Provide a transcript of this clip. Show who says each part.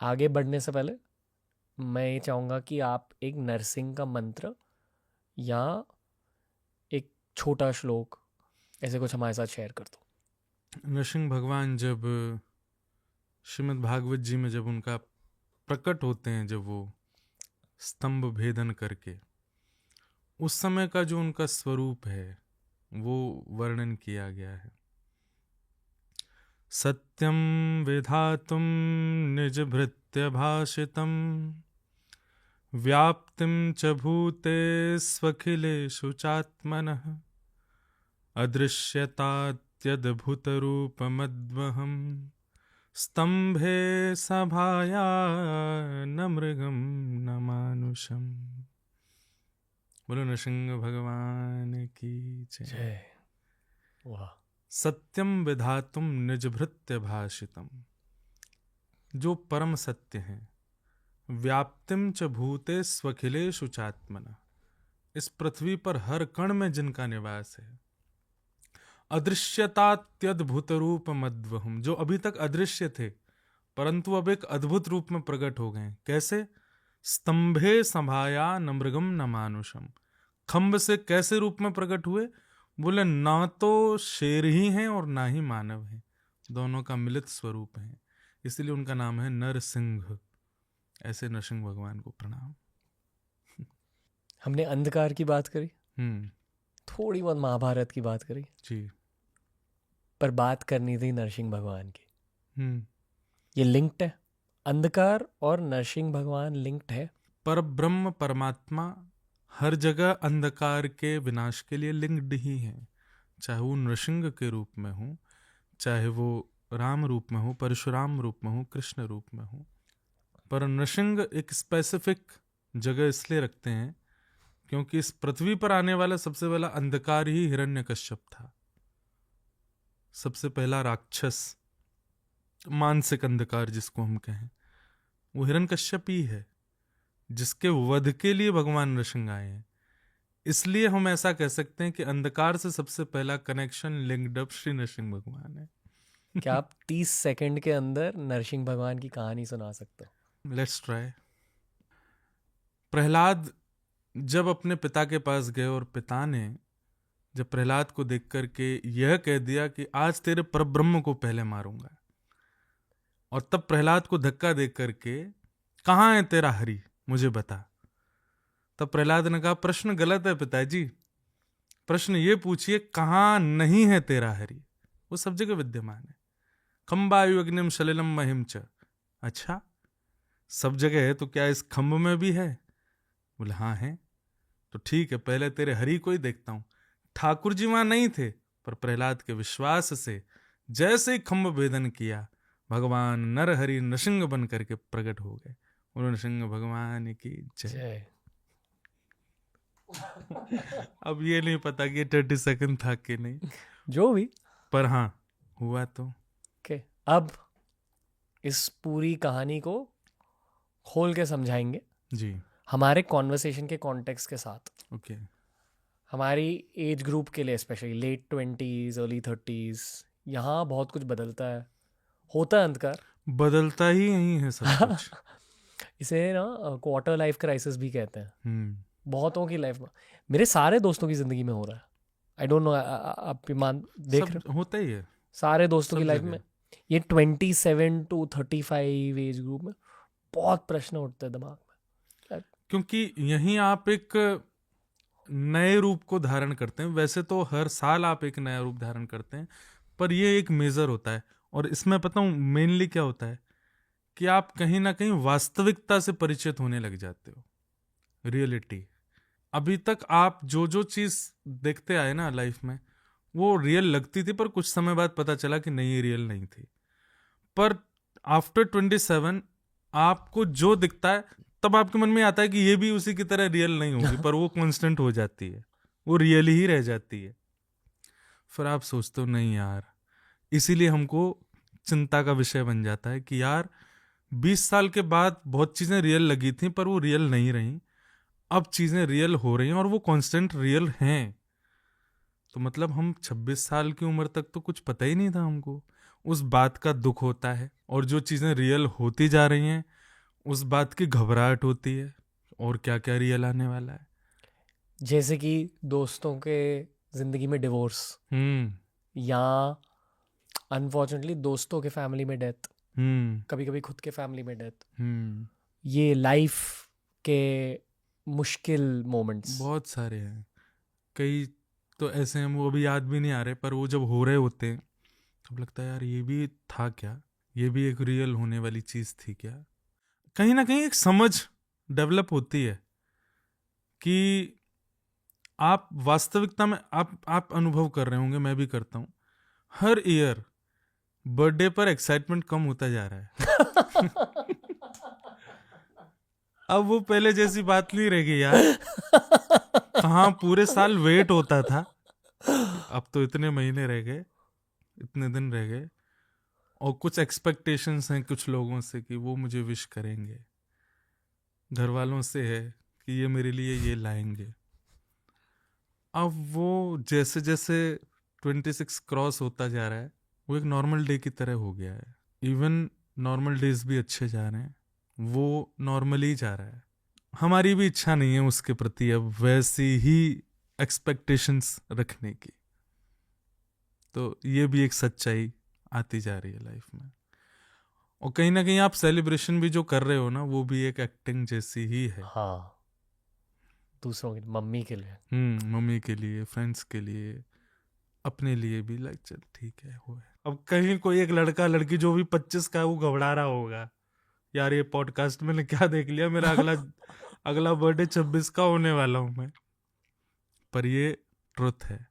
Speaker 1: आगे बढ़ने से पहले मैं ये चाहूँगा कि आप एक नरसिंह का मंत्र या एक छोटा श्लोक ऐसे कुछ हमारे साथ शेयर कर दो।
Speaker 2: नरसिंह भगवान जब श्रीमद् भागवत जी में जब उनका प्रकट होते हैं, जब वो स्तंभ भेदन करके, उस समय का जो उनका स्वरूप है वो वर्णन किया गया है। सत्यम विधातुम निज भृत्य भाषितम व्याप्तिम च भूते स्वखिलेषु चात्मनः अदृश्यतात्यद्भुतरूपमद्वहं स्तंभे सभाया न मृगम न मानुषम। बोलो नृसिंह भगवान की जय।
Speaker 1: जय। वाह।
Speaker 2: सत्यम विधातुम निज भृत्य भाषितम, जो परम सत्य है। व्याप्तिम च भूते स्वखिलेषु चात्मना, इस पृथ्वी पर हर कण में जिनका निवास है। अदृश्यतात्यद्भुत रूप मद्वहम, जो अभी तक अदृश्य थे परंतु अब एक अद्भुत रूप में प्रकट हो गए। कैसे? स्तंभे संभाया न मृगम न मानुषम, खम्भ से कैसे रूप में प्रकट हुए? बोले ना तो शेर ही हैं और ना ही मानव हैं, दोनों का मिलित स्वरूप है, इसलिए उनका नाम है नरसिंह। ऐसे नरसिंह भगवान को प्रणाम।
Speaker 1: हमने अंधकार की बात करी,
Speaker 2: हम्म,
Speaker 1: थोड़ी बहुत महाभारत की बात करी,
Speaker 2: जी।
Speaker 1: पर बात करनी थी नरसिंह भगवान की।
Speaker 2: हम्म,
Speaker 1: ये लिंक्ड है, अंधकार और नरसिंह भगवान लिंक्ड है।
Speaker 2: पर ब्रह्म परमात्मा हर जगह अंधकार के विनाश के लिए लिंक्ड ही है, चाहे वो नृसिंह के रूप में हो, चाहे वो राम रूप में हो, परशुराम रूप में हो, कृष्ण रूप में हो। पर नृसिंह एक स्पेसिफिक जगह इसलिए रखते हैं क्योंकि इस पृथ्वी पर आने वाला सबसे पहला अंधकार ही हिरण्यकश्यप था। सबसे पहला राक्षस, मानसिक अंधकार जिसको हम कहें, वो हिरण्यकश्यप ही है, जिसके वध के लिए भगवान नृसिंह आए हैं। इसलिए हम ऐसा कह सकते हैं कि अंधकार से सबसे पहला connection linked up Shri Nrisimha भगवान है।
Speaker 1: क्या आप 30 सेकंड के अंदर नरसिंह भगवान की कहानी सुना सकते हो?
Speaker 2: Let's try. प्रहलाद जब अपने पिता के पास गए और पिता ने जब प्रहलाद को देख करके यह कह दिया कि आज तेरे परब्रह्म को पहले मारूंगा, और तब प्रहलाद को धक्का दे करके कहाँ है तेरा हरि, मुझे बता। तब प्रहलाद ने कहा प्रश्न गलत है पिताजी, प्रश्न ये पूछिए कहाँ नहीं है तेरा हरि, वो सब जगह विद्यमान है। खम्बायु अग्निम सलिलम महिम च, अच्छा सब जगह है तो क्या इस खम्भ में भी है? बोले हाँ है। तो ठीक है, पहले तेरे हरि को ही देखता हूं। ठाकुर जी वहां नहीं थे, पर प्रहलाद के विश्वास से जैसे ही खम्भ भेदन किया, भगवान नर हरि नृसिंह बन करके प्रकट हो गए। उन्होंने नृसिंह भगवान की जय।
Speaker 1: जय।
Speaker 2: अब ये नहीं पता कि 30 सेकंड था कि नहीं,
Speaker 1: जो भी,
Speaker 2: पर हाँ हुआ तो।
Speaker 1: ओके। अब इस पूरी कहानी को खोल के समझाएंगे
Speaker 2: जी,
Speaker 1: हमारे कॉन्वर्सेशन के कॉन्टेक्स्ट के साथ।
Speaker 2: ओके।
Speaker 1: हमारी एज ग्रुप के लिए specially late 20s early 30s, यहाँ बहुत कुछ बदलता है, होता है अंधकार।
Speaker 2: बदलता ही नहीं है सब कुछ।
Speaker 1: इसे ना क्वार्टर लाइफ क्राइसिस भी कहते हैं।
Speaker 2: हम्म,
Speaker 1: बहुतों की लाइफ में, मेरे सारे दोस्तों की ज़िंदगी में हो रहा है। आई डोंट नो, आप ईमान देख रहे
Speaker 2: सब
Speaker 1: हो?
Speaker 2: होता ही है
Speaker 1: सारे दोस्तों
Speaker 2: सब
Speaker 1: की लाइफ
Speaker 2: जगह।
Speaker 1: में ये 27 to 35 एज ग्रुप में बहुत प्रश्न उठते हैं दिमाग में।
Speaker 2: क्योंकि यहीं आप एक नए रूप को धारण करते हैं। वैसे तो हर साल आप एक नया रूप धारण करते हैं, पर ये एक मेजर होता है। और इसमें पता हूँ मेनली क्या होता है कि आप कहीं ना कहीं वास्तविकता से परिचित होने लग जाते हो, रियलिटी। अभी तक आप जो जो चीज देखते आए ना लाइफ में, वो रियल लगती थी, पर कुछ समय बाद पता चला कि नहीं, रियल नहीं थी। पर आफ्टर 27 आपको जो दिखता है, तब आपके मन में आता है कि ये भी उसी की तरह रियल नहीं होगी, पर वो कांस्टेंट हो जाती है, वो रियल ही रह जाती है। फिर आप सोचते हो नहीं यार, इसीलिए हमको चिंता का विषय बन जाता है कि यार 20 साल के बाद बहुत चीजें रियल लगी थी पर वो रियल नहीं रही, अब चीजें रियल हो रही हैं और वो कांस्टेंट रियल हैं। तो मतलब हम 26 साल की उम्र तक तो कुछ पता ही नहीं था हमको, उस बात का दुख होता है। और जो चीज़ें रियल होती जा रही हैं उस बात की घबराहट होती है, और क्या क्या रियल आने वाला है।
Speaker 1: जैसे कि दोस्तों के जिंदगी में डिवोर्स, या अनफॉर्चुनेटली दोस्तों के फैमिली में डेथ, कभी कभी खुद के फैमिली में डेथ। ये लाइफ के मुश्किल मोमेंट्स
Speaker 2: बहुत सारे हैं। कई तो ऐसे हैं वो अभी याद भी नहीं आ रहे, पर वो जब हो रहे होते हैं तब लगता है यार ये भी था क्या, ये भी एक रियल होने वाली चीज़ थी क्या। कहीं ना कहीं एक समझ डेवलप होती है कि आप वास्तविकता में आप अनुभव कर रहे होंगे, मैं भी करता हूँ, हर ईयर बर्थडे पर एक्साइटमेंट कम होता जा रहा है। अब वो पहले जैसी बात नहीं रह गई यार। कहाँ पूरे साल वेट होता था, अब तो इतने महीने रह गए, इतने दिन रह गए, और कुछ एक्सपेक्टेशंस हैं कुछ लोगों से कि वो मुझे विश करेंगे, घर वालों से है कि ये मेरे लिए ये लाएंगे। अब वो जैसे जैसे 26 क्रॉस होता जा रहा है वो एक नॉर्मल डे की तरह हो गया है। इवन नॉर्मल डेज भी अच्छे जा रहे हैं, वो नॉर्मली जा रहा है। हमारी भी इच्छा नहीं है उसके प्रति अब वैसी ही एक्सपेक्टेशंस रखने की। तो ये भी एक सच्चाई आती जा रही है लाइफ में। और कहीं ना कहीं आप सेलिब्रेशन भी जो कर रहे हो ना, वो भी एक एक्टिंग जैसी ही है।
Speaker 1: हाँ, दूसरों के, मम्मी के लिए,
Speaker 2: मम्मी के लिए, फ्रेंड्स के लिए, अपने लिए भी, लाइक चल ठीक है हो है। अब कहीं कोई एक लड़का लड़की जो भी 25 का है वो घबरा रहा होगा, यार ये पॉडकास्ट मैंने क्या देख लिया, मेरा अगला बर्थडे 26 का होने वाला हूं मैं। पर ये ट्रुथ है।